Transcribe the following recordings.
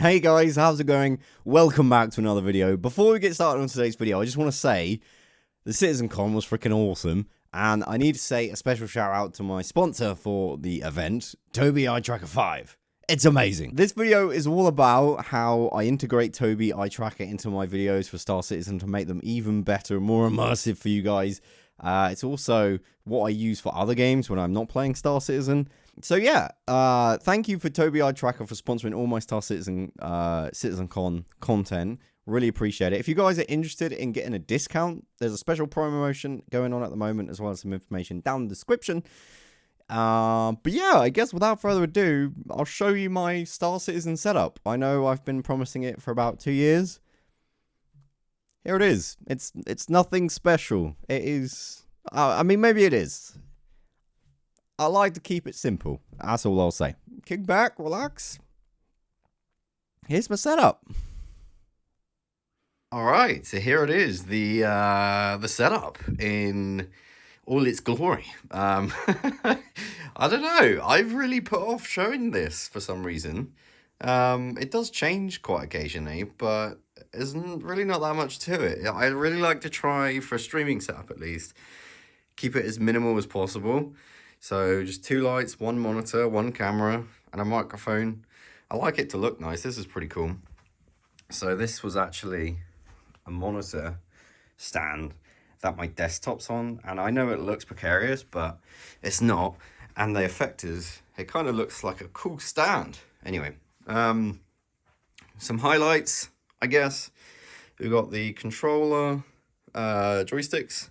Hey guys, how's it going? Welcome back to another video. Before we get started on today's video, I just want to say the CitizenCon was freaking awesome, and I need to say a special shout out to my sponsor for the event, Toby Eye Tracker 5. It's amazing. This video is all about how I integrate Toby Eye Tracker into my videos for Star Citizen to make them even better, more immersive for you guys. It's also what I use for other games when I'm not playing Star Citizen. So yeah, thank you for Toby Eye Tracker for sponsoring all my Star Citizen CitizenCon content. Really appreciate it. If you guys are interested in getting a discount, there's a special promotion going on at the moment, as well as some information down in the description. But yeah, I guess without further ado, I'll show you my Star Citizen setup. I know I've been promising it for about 2 years. Here it is. It's nothing special. It is. I mean, maybe it is. I like to keep it simple. That's all I'll say. Kick back, relax. Here's my setup. All right, so here it is, the setup in all its glory. I don't know. I've really put off showing this for some reason. It does change quite occasionally, but there's really not that much to it. I really like to try, for a streaming setup at least, keep it as minimal as possible. So just 2 lights, 1 monitor, 1 camera, and a microphone. I like it to look nice. This is pretty cool. So this was actually a monitor stand that my desktop's on, and I know it looks precarious, but it's not. And the effect is, it kind of looks like a cool stand. Anyway, some highlights, I guess. We've got the controller, joysticks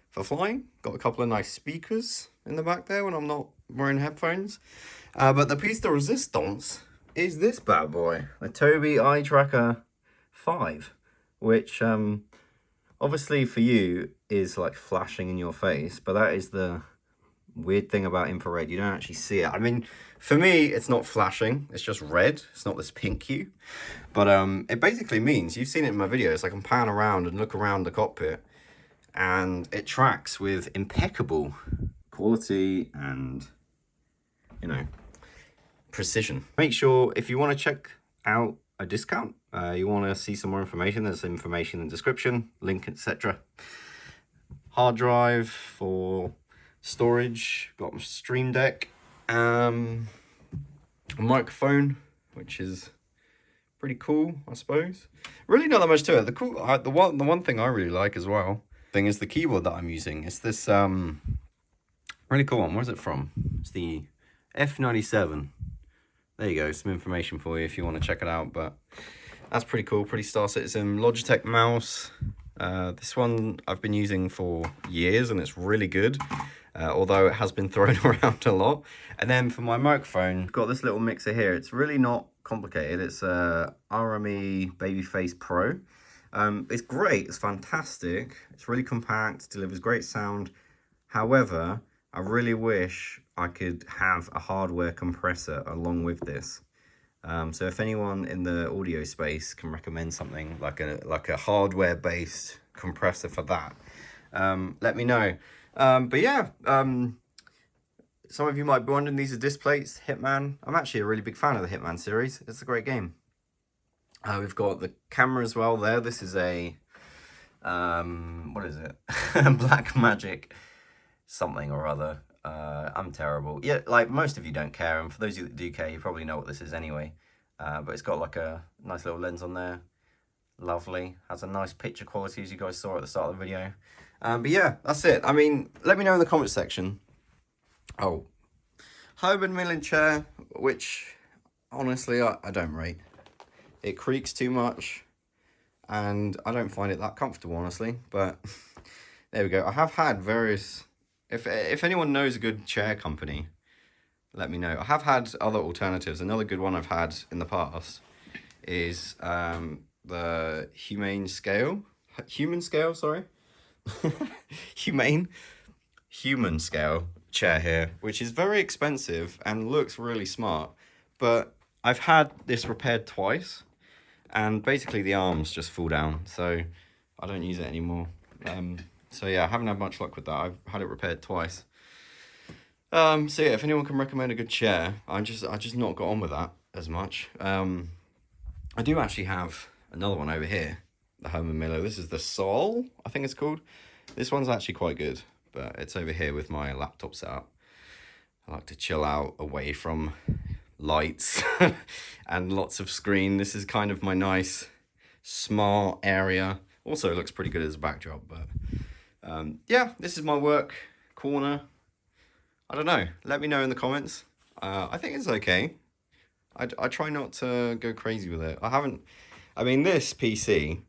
for flying. Got a couple of nice speakers in the back there when I'm not wearing headphones. But the piece de resistance is this bad boy, the Toby Eye Tracker 5, which obviously for you is like flashing in your face, but that is the weird thing about infrared. You don't actually see it. I mean, for me, it's not flashing. It's just red. It's not this pink hue. But it basically means, you've seen it in my videos, I can pan around and look around the cockpit, and it tracks with impeccable quality and, you know, precision. Make sure, if you want to check out a discount, you want to see some more information, there's information in the description, link, etc. Hard drive for storage, got my Stream Deck, a microphone, which is pretty cool, I suppose. Really not that much to it. The one thing I really like as well is the keyboard that I'm using. It's this really cool one. Where's it from? It's the F97. There you go, some information for you if you want to check it out. But that's pretty cool, pretty Star Citizen. Logitech mouse. This one I've been using for years and it's really good, although it has been thrown around a lot. And then for my microphone, I've got this little mixer here. It's really not complicated. It's a RME Babyface Pro. It's great, it's fantastic. It's really compact, delivers great sound. However, I really wish I could have a hardware compressor along with this. So if anyone in the audio space can recommend something like a hardware-based compressor for that, let me know. But yeah, some of you might be wondering, these are disc plates, Hitman. I'm actually a really big fan of the Hitman series. It's a great game. We've got the camera as well there. This is a, what is it? Black Magic something or other. I'm terrible. Yeah, like most of you don't care, and for those of you that do care, you probably know what this is anyway. But it's got like a nice little lens on there. Lovely. Has a nice picture quality, as you guys saw at the start of the video. But yeah, that's it. I mean, let me know in the comment section. Oh, Hoban Milling chair, which honestly I don't rate. It creaks too much, and I don't find it that comfortable, honestly. But there we go. I have had various. If anyone knows a good chair company, let me know. I have had other alternatives. Another good one I've had in the past is the human scale, sorry. human scale chair here, which is very expensive and looks really smart. But I've had this repaired twice, and basically the arms just fall down, so I don't use it anymore. So yeah, I haven't had much luck with that. I've had it repaired twice. So yeah, if anyone can recommend a good chair, I just not got on with that as much. I do actually have another one over here, the Herman Miller. This is the Sol, I think it's called. This one's actually quite good, but it's over here with my laptop setup. I like to chill out away from lights and lots of screen. This is kind of my nice, smart area. Also, it looks pretty good as a backdrop, but yeah, this is my work corner. I don't know. Let me know in the comments. I think it's okay. I try not to go crazy with it. I mean, this PC,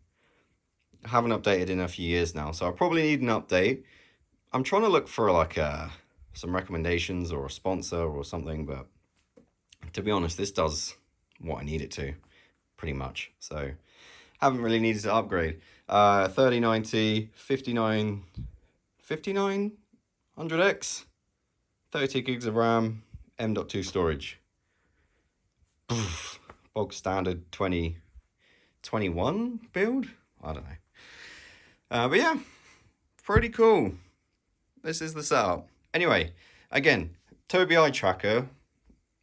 I haven't updated in a few years now, so I probably need an update. I'm trying to look for like some recommendations or a sponsor or something, but to be honest, this does what I need it to, pretty much. So, haven't really needed to upgrade. 3090, 5900X, 32 gigs of RAM, M.2 storage. Bog standard 2021 build? I don't know. But yeah, pretty cool. This is the setup. Anyway, again, Toby eye tracker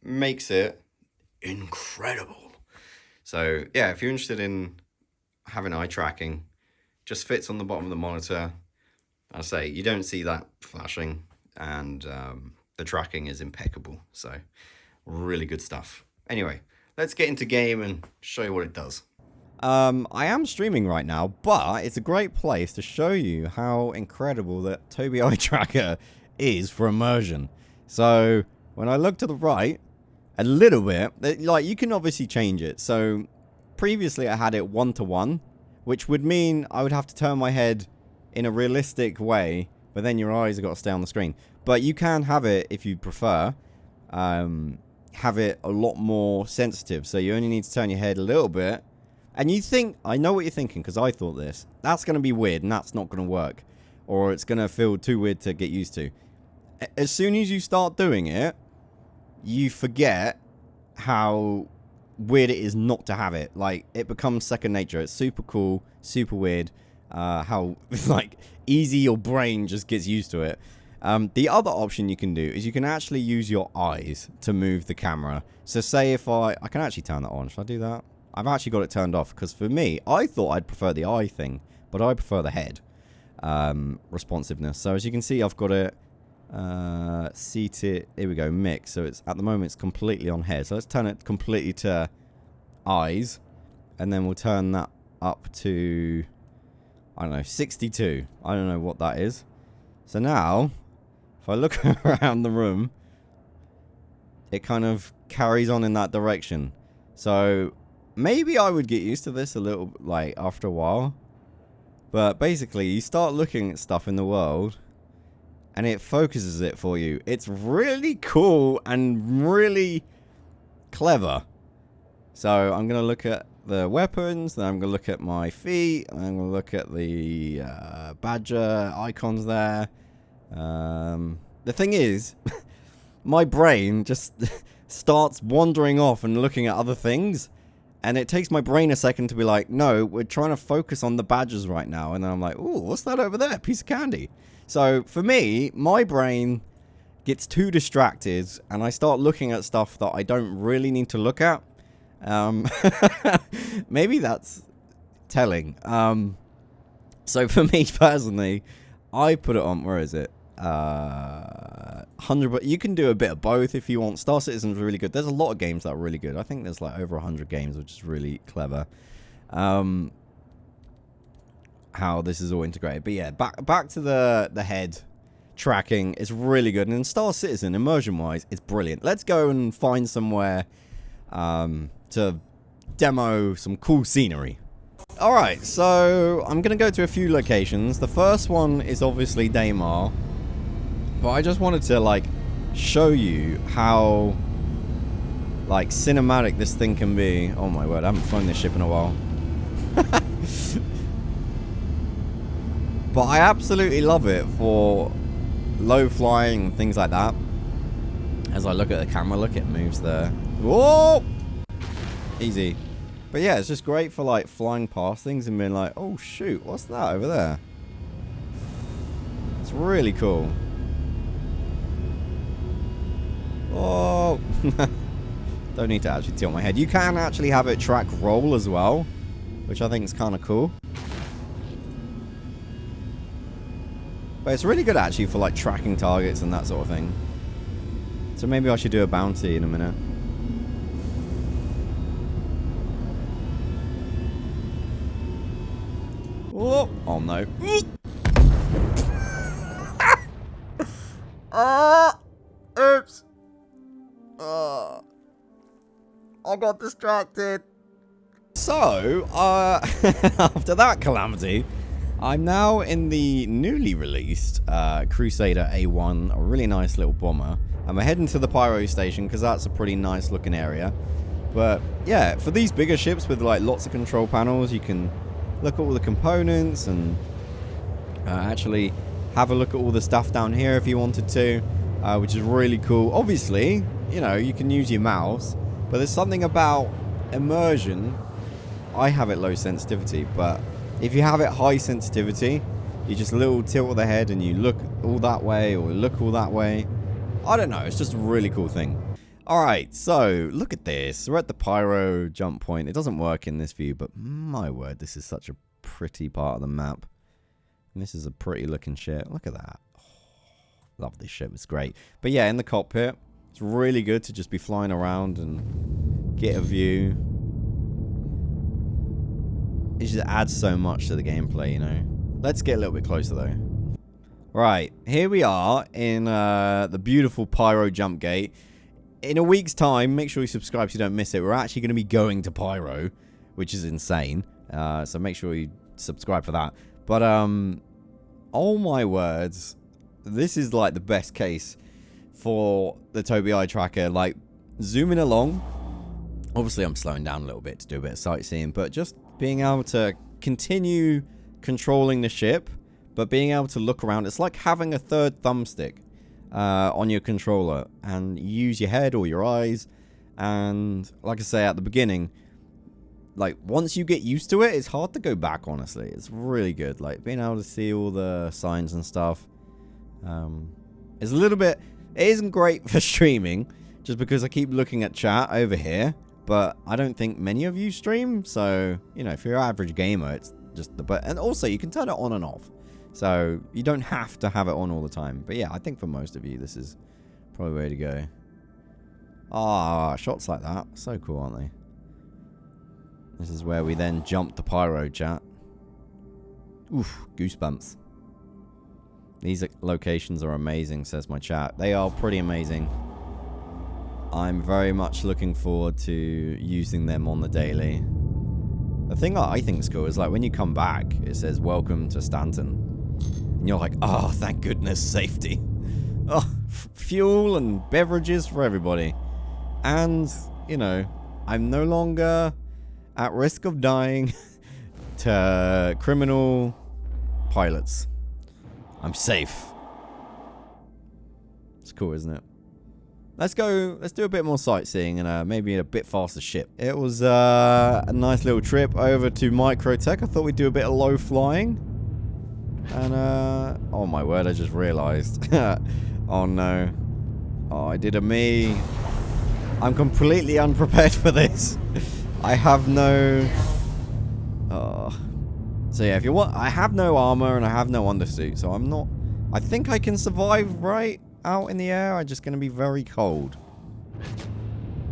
makes it incredible. So yeah, if you're interested in having eye tracking, just fits on the bottom of the monitor. I say you don't see that flashing, and the tracking is impeccable. So really good stuff. Anyway, let's get into game and show you what it does. I am streaming right now, but it's a great place to show you how incredible that Toby eye tracker is for immersion. So when I look to the right a little bit, like, you can obviously change it. So previously I had it 1-to-1, which would mean I would have to turn my head in a realistic way, but then your eyes have got to stay on the screen. But you can have it, if you prefer, have it a lot more sensitive, so you only need to turn your head a little bit. And you think, I know what you're thinking, because I thought this, that's going to be weird and that's not going to work, or it's going to feel too weird to get used to. As soon as you start doing it, you forget how weird it is not to have it. Like, it becomes second nature. It's super cool, super weird, how like easy your brain just gets used to it. The other option you can do is you can actually use your eyes to move the camera. So say if I can actually turn that on. Should I do that? I've actually got it turned off, because for me, I thought I'd prefer the eye thing, but I prefer the head responsiveness. So as you can see, I've got it seated. Here we go, mix. So it's, at the moment, it's completely on head. So let's turn it completely to eyes, and then we'll turn that up to, I don't know, 62. I don't know what that is. So now, if I look around the room, it kind of carries on in that direction. So maybe I would get used to this a little, like, after a while. But basically, you start looking at stuff in the world, and it focuses it for you. It's really cool and really clever. So I'm going to look at the weapons, then I'm going to look at my feet, and I'm going to look at the badger icons there. The thing is, my brain just starts wandering off and looking at other things, and it takes my brain a second to be like, no, we're trying to focus on the badgers right now. And then I'm like, ooh, what's that over there? Piece of candy. So for me, my brain gets too distracted, and I start looking at stuff that I don't really need to look at. Maybe that's telling. So for me personally, I put it on, where is it? 100, but you can do a bit of both if you want. Star Citizen's really good. There's a lot of games that are really good. I think there's like over 100 games, which is really clever. How this is all integrated. But yeah, back to the head tracking is really good. And in Star Citizen, immersion wise, it's brilliant. Let's go and find somewhere to demo some cool scenery. Alright, so I'm going to go to a few locations. The first one is obviously Daymar. But I just wanted to, like, show you how, like, cinematic this thing can be. Oh my word, I haven't flown this ship in a while. But I absolutely love it for low flying and things like that. As I look at the camera, look, it moves there. Whoa! Easy. But yeah, it's just great for, like, flying past things and being like, oh shoot, what's that over there? It's really cool. Oh! Don't need to actually tilt my head. You can actually have it track roll as well, which I think is kind of cool. But it's really good actually for like tracking targets and that sort of thing. So maybe I should do a bounty in a minute. Oh, oh no. Oops. I got distracted. So, after that calamity, I'm now in the newly released Crusader A1, a really nice little bomber. I'm heading to the Pyro Station because that's a pretty nice looking area. But yeah, for these bigger ships with like lots of control panels, you can look at all the components and actually have a look at all the stuff down here if you wanted to, which is really cool. Obviously, you know, you can use your mouse, but there's something about immersion. I have it low sensitivity, but if you have it high sensitivity, you just a little tilt of the head and you look all that way or look all that way. I don't know, it's just a really cool thing. Alright, so look at this. We're at the Pyro jump point. It doesn't work in this view, but my word, this is such a pretty part of the map. And this is a pretty looking ship. Look at that. Oh, love this ship, it's great. But yeah, in the cockpit, it's really good to just be flying around and get a view. It just adds so much to the gameplay, you know. Let's get a little bit closer though. Right, here we are in the beautiful Pyro jump gate. In a week's time, make sure you subscribe so you don't miss it. We're actually going to be going to Pyro, which is insane. So make sure you subscribe for that. But, oh my words, this is like the best case for the Toby eye tracker. Like, zooming along. Obviously, I'm slowing down a little bit to do a bit of sightseeing, but just being able to continue controlling the ship, but being able to look around. It's like having a third thumbstick on your controller, and use your head or your eyes. And like I say at the beginning, like once you get used to it, it's hard to go back, honestly. It's really good, like being able to see all the signs and stuff. It's a little bit, it isn't great for streaming just because I keep looking at chat over here, but I don't think many of you stream, so you know, if you're an average gamer, it's just the button. And also you can turn it on and off, so you don't have to have it on all the time. But yeah, I think for most of you, this is probably the way to go. Ah, shots like that. So cool, aren't they? This is where we then jump the Pyro, chat. Oof, goosebumps. These locations are amazing, says my chat. They are pretty amazing. I'm very much looking forward to using them on the daily. The thing that I think is cool is like when you come back, it says, "Welcome to Stanton." And you're like, oh, thank goodness, safety. Oh, fuel and beverages for everybody. And, you know, I'm no longer at risk of dying to criminal pilots. I'm safe. It's cool, isn't it? Let's go, let's do a bit more sightseeing and maybe a bit faster ship. It was a nice little trip over to Microtech. I thought we'd do a bit of low flying. And, oh my word, I just realized. Oh no. Oh, I did a me. I'm completely unprepared for this. I have no... Oh. So yeah, if you want... I have no armor and I have no undersuit, so I'm not... I think I can survive right out in the air. I'm just going to be very cold.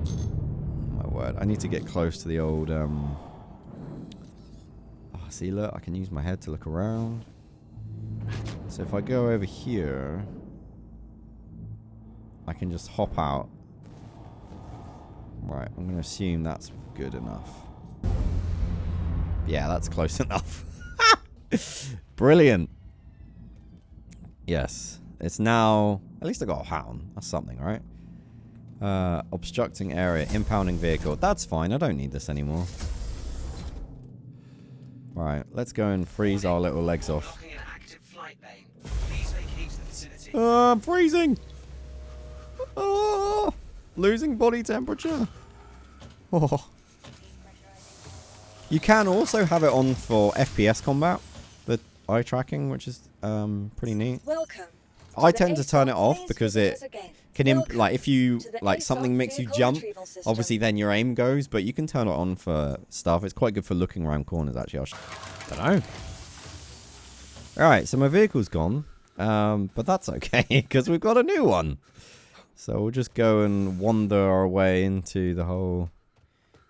Oh my word, I need to get close to the old... Oh, see, look, I can use my head to look around. So if I go over here, I can just hop out. Right, I'm going to assume that's good enough. Yeah, that's close enough. Brilliant. Yes, it's now... At least I got a hat on. That's something, right? Obstructing area, impounding vehicle. That's fine, I don't need this anymore. Right, let's go and freeze our little legs off. I'm freezing! Oh, losing body temperature. Oh. You can also have it on for FPS combat, the eye tracking, which is pretty neat. Welcome. I tend to turn it off because it can, like, if you, like, something makes you jump, obviously then your aim goes, but you can turn it on for stuff. It's quite good for looking around corners, actually. I don't know. Alright, so my vehicle's gone, but that's okay, because we've got a new one. So we'll just go and wander our way into the whole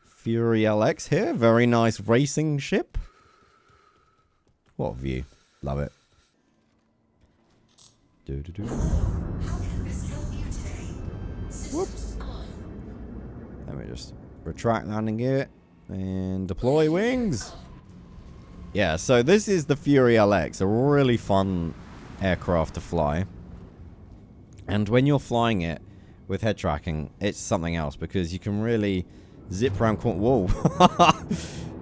Fury LX here. Very nice racing ship. What a view. Love it. Do-do-do. Whoops. Let me just retract landing gear and deploy wings. Yeah, so this is the Fury LX, a really fun aircraft to fly. And when you're flying it with head tracking, it's something else because you can really zip around corners. Whoa.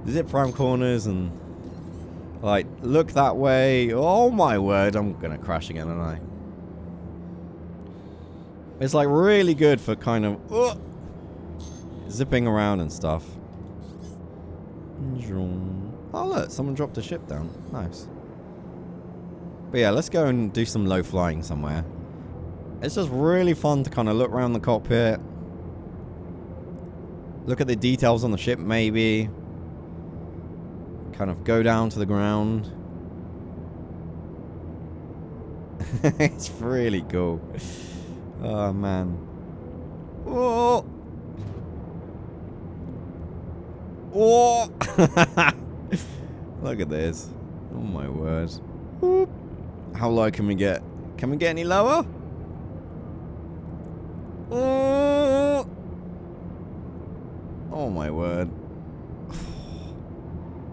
Zip around corners and, like, look that way. Oh my word, I'm gonna crash again, aren't I? It's like really good for kind of zipping around and stuff. Oh look, someone dropped a ship down. Nice. But yeah, let's go and do some low flying somewhere. It's just really fun to kind of look around the cockpit. Look at the details on the ship maybe. Kind of go down to the ground. It's really cool. Oh man. Whoa. Whoa. Look at this. Oh my word. Whoop. How low can we get? Can we get any lower? Oh, oh my word.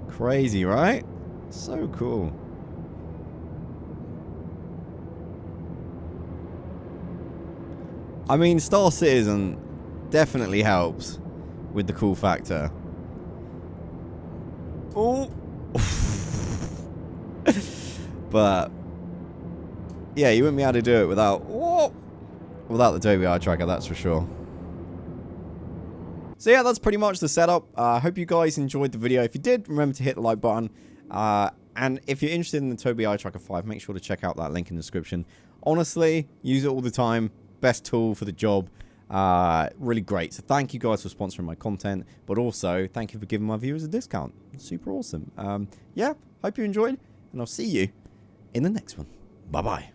Crazy, right? So cool. I mean, Star Citizen definitely helps with the cool factor. Oh. But yeah, you wouldn't be able to do it without the Toby eye tracker, that's for sure. So yeah, that's pretty much the setup. I hope you guys enjoyed the video. If you did, remember to hit the like button. And if you're interested in the Toby eye tracker 5, make sure to check out that link in the description. Honestly, use it all the time. Best tool for the job. Really great. So thank you guys for sponsoring my content, but also thank you for giving my viewers a discount. Super awesome. Yeah, hope you enjoyed, and I'll see you in the next one. Bye bye.